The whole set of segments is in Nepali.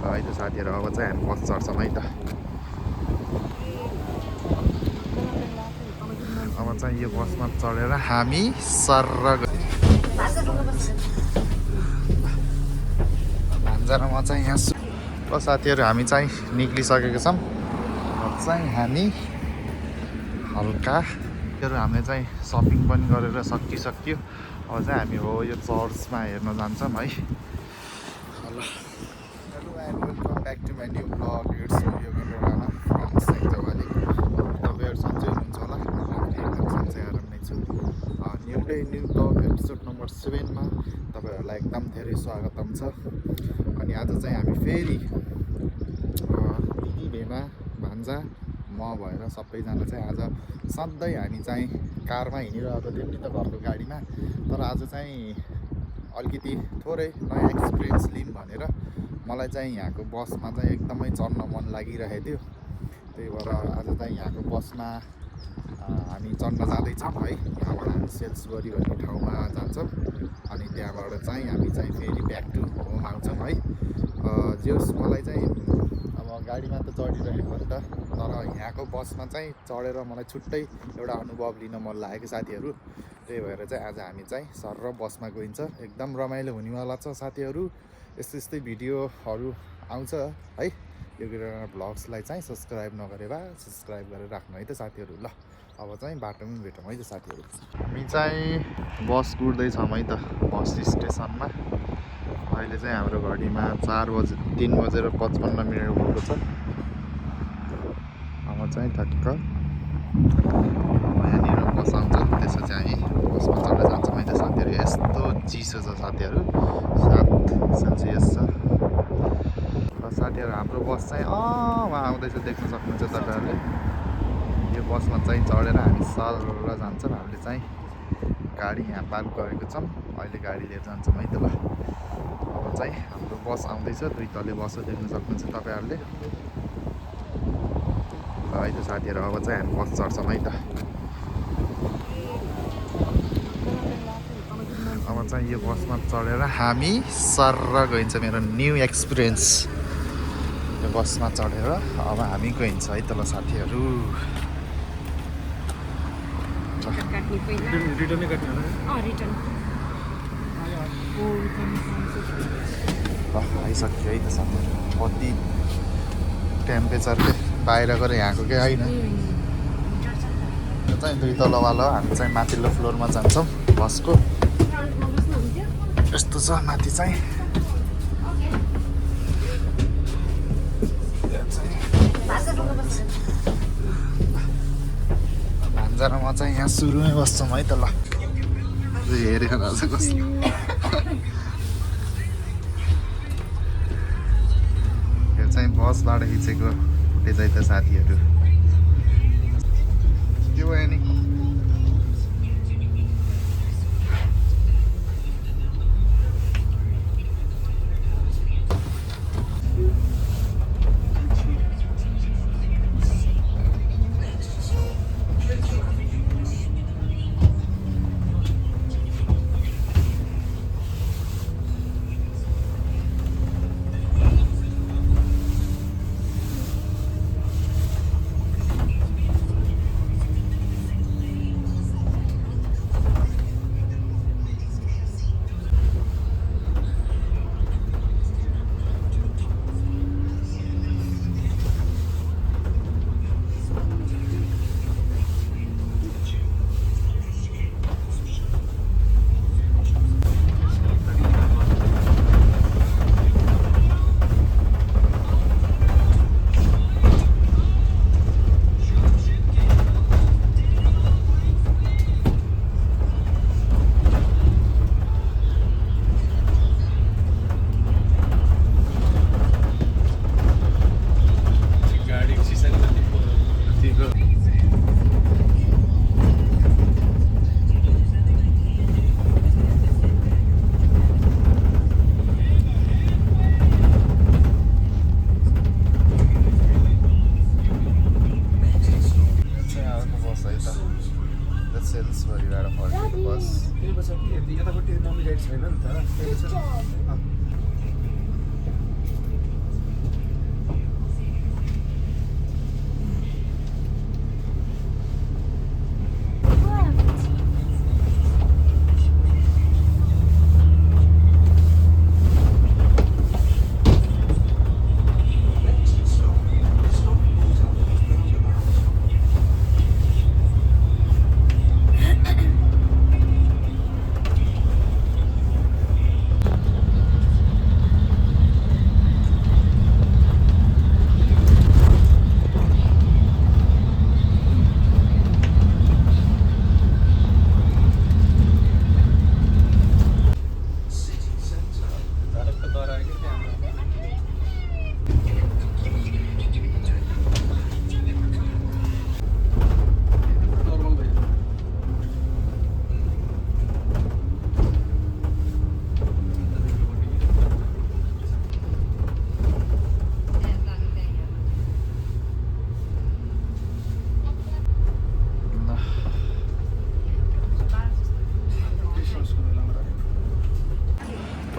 है त साथीहरू अब चाहिँ हामी बस चढ्छौँ है त अब चाहिँ यो बसमा चढेर हामी सर्र भान्जारामा चाहिँ यहाँ साथीहरू हामी चाहिँ निक्लिसकेको छौँ अब चाहिँ हामी हल्का हामीले चाहिँ सपिङ पनि गरेर सकिसक्यो अब चाहिँ हामी हो यो चर्चमा हेर्न जान्छौँ है ल hello and welcome back to my new blog it's Yogendra Rana from Senjwali तपाईँहरू सन्चै हुनुहुन्छ होला एकदम सन्चै आराम नै छु new day new blog episode number 7मा तपाईँहरूलाई एकदम धेरै स्वागतम छ अनि आज चाहिँ हामी फेरि दिदी भेना भान्जा म भएर सबैजना चाहिँ आज सधैँ हामी चाहिँ कारमा हिँडिरहेको थियौँ नि त घरको गाडीमा तर आज चाहिँ अलिकति थोरै नयाँ एक्सपिरियन्स लिऊँ भनेर मलाई चाहिँ यहाँको बसमा चाहिँ एकदमै चढ्न मन लागिरहेको थियो त्यही भएर आज चाहिँ यहाँको बसमा हामी चढ्न जाँदैछौँ है यहाँबाट हामी सेल्सबरी भन्ने ठाउँमा जान्छौँ अनि त्यहाँबाट चाहिँ हामी चाहिँ फेरि ब्याक टु होम आउँछौँ है जस मलाई चाहिँ अब गाडीमा त चढिरहेको नि त तर यहाँको बसमा चाहिँ चढेर मलाई छुट्टै एउटा अनुभव लिन मन लागेको साथीहरू त्यही भएर चाहिँ आज हामी चाहिँ सर्र बसमा गइन्छ एकदम रमाइलो हुनेवाला छ साथीहरू यस्तै यस्तै भिडियोहरू आउँछ है यो भ्लग्सलाई चाहिँ सब्सक्राइब नगरे भए सब्सक्राइब गरेर राख्नु है त साथीहरू ल अब चाहिँ बाटोमा भेटौँ है त साथीहरू हामी चाहिँ बस कुर्दैछौँ है त बस स्टेसनमा अहिले चाहिँ हाम्रो घडीमा 3 बजेर 55 मिनट भएको छ अब चाहिँ ठक्क यहाँनिर बस आउँछ त्यसपछि हामी बसमा चढेर जान्छौँ है त साथीहरू यस्तो चिसो छ साथीहरू 7 सेल्सियस छ र साथीहरू हाम्रो बस चाहिँ उहाँ आउँदैछ देख्न सक्नुहुन्छ तपाईँहरूले यो बसमा चाहिँ चढेर हामी सरर जान्छौँ हामीले चाहिँ गाडी यहाँ पार्क गरेको छौँ अहिले गाडी लिएर जान्छौँ है त ल अब चाहिँ हाम्रो बस आउँदैछ 2 तले बस देख्न सक्नुहुन्छ तपाईँहरूले है त साथीहरू अब चाहिँ हामी बस चढ्छौँ है त अब चाहिँ यो बसमा चढेर हामी सर्र गइन्छ मेरो न्यू एक्सपिरियन्स यो बसमा चढेर अब हामी गइन्छ है त ल साथीहरू आइसक्यो है त साथीहरू कति टेम्परेचरले बाहिरको र यहाँको केही होइन यो चाहिँ 2 तलवाला हो हामी चाहिँ माथिल्लो फ्लोरमा जान्छौँ बसको यस्तो छ माथि चाहिँ भान्जारामा चाहिँ यहाँ सुरुमै बस्छौँ है त ल हेरेर चाहिँ कस्तो यो चाहिँ बसबाट खिचेको फुटेज है त साथीहरू के भयो नि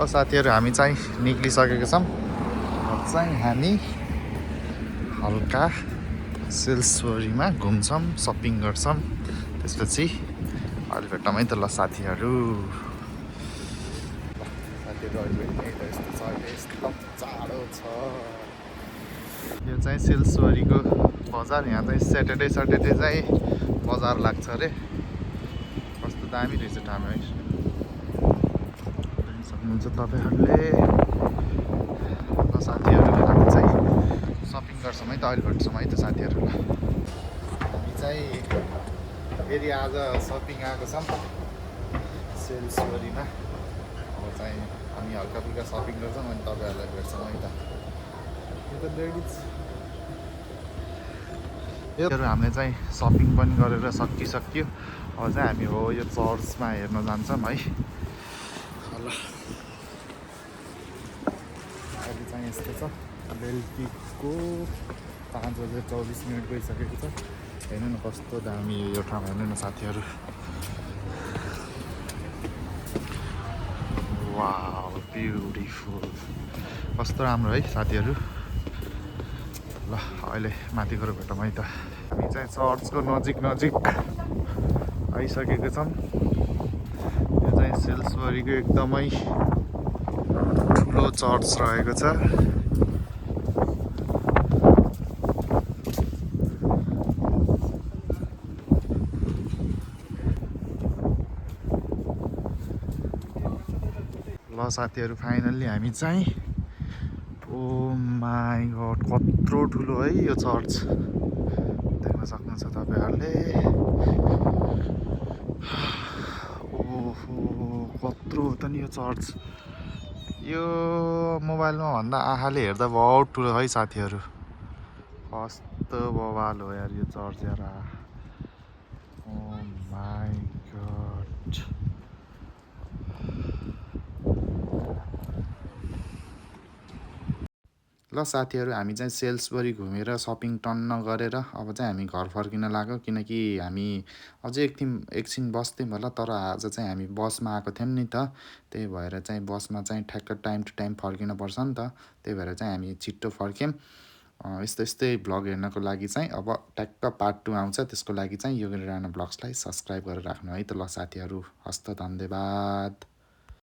ल साथीहरू हामी चाहिँ निक्लिसकेको छौँ। अब चाहिँ हामी हल्का सेल्सबरीमा घुम्छौँ, सपिङ गर्छौँ, त्यसपछि अहिले भेटौँ है त ल साथीहरू। साथीहरू अहिले भेट्ने त यस्तो छ, अहिले यस्तो जाडो छ। यो चाहिँ सेल्सबरीको बजार। यहाँ चाहिँ स्याटरडे चाहिँ बजार लाग्छ अरे। कस्तो दामी रहेछ ठाउँ है, सक्नुहुन्छ तपाईँहरूले। ल साथीहरू हामी चाहिँ सपिङ गर्छौँ है त, अहिले भेट्छौँ है त साथीहरू। हामी चाहिँ फेरि आज सपिङ आएको छौँ सेल्सबरीमा। अब चाहिँ हामी हल्का फुल्का सपिङ गर्छौँ अनि तपाईँहरूलाई भेट्छौँ है त। यो त लेडिज हामीले चाहिँ सपिङ पनि गरेर सकिसक्यो। अब चाहिँ हामी हो यो चर्चमा हेर्न जान्छौँ है। ल अहिले चाहिँ यस्तो छ, बेलुकीको 5:24 भइसकेको छ। हेर्नु न कस्तो दामी यो ठाउँ, हेर्नु न साथीहरू। वाउ ब्युटिफुल, कस्तो राम्रो है साथीहरू। ल अहिले माथि गएर भेटौँ है त। हामी चाहिँ चर्चको नजिक आइसकेको छौँ। यो चाहिँ सेल्सबरीको एकदमै ठुलो चर्च रहेको छ। ल साथीहरू फाइनल्ली हामी चाहिँ, ओ माई गड कत्रो ठुलो है यो चर्च, देख्न सक्नुहुन्छ तपाईँहरूले। ओहो कत्रो हो त नि यो चर्च। यो मोबाइलमा भन्दा आँखाले हेर्दा बहुत ठुलो है साथीहरू। कस्तो बवाल हो यार यो चर्च यार। ओ माई गड। ल साथीहरू हामी चाहिँ सेल्सबरी घुमेर सपिङ टन्न गरेर अब चाहिँ हामी घर फर्किन लाग्यो, किनकि हामी अझै एकछिन बस्थ्यौँ होला, तर आज चाहिँ हामी बसमा आएको थियौँ नि त। त्यही भएर चाहिँ बसमा चाहिँ ठ्याक्क टाइम टु टाइम फर्किनुपर्छ नि त। त्यही भएर चाहिँ हामी छिट्टो फर्क्यौँ। यस्तै भ्लग हेर्नको लागि चाहिँ अब ट्याक्क पार्ट 2 आउँछ, त्यसको लागि चाहिँ यो राणा ब्लग्सलाई सब्सक्राइब गरेर राख्नु है त ल साथीहरू। हस्त धन्यवाद।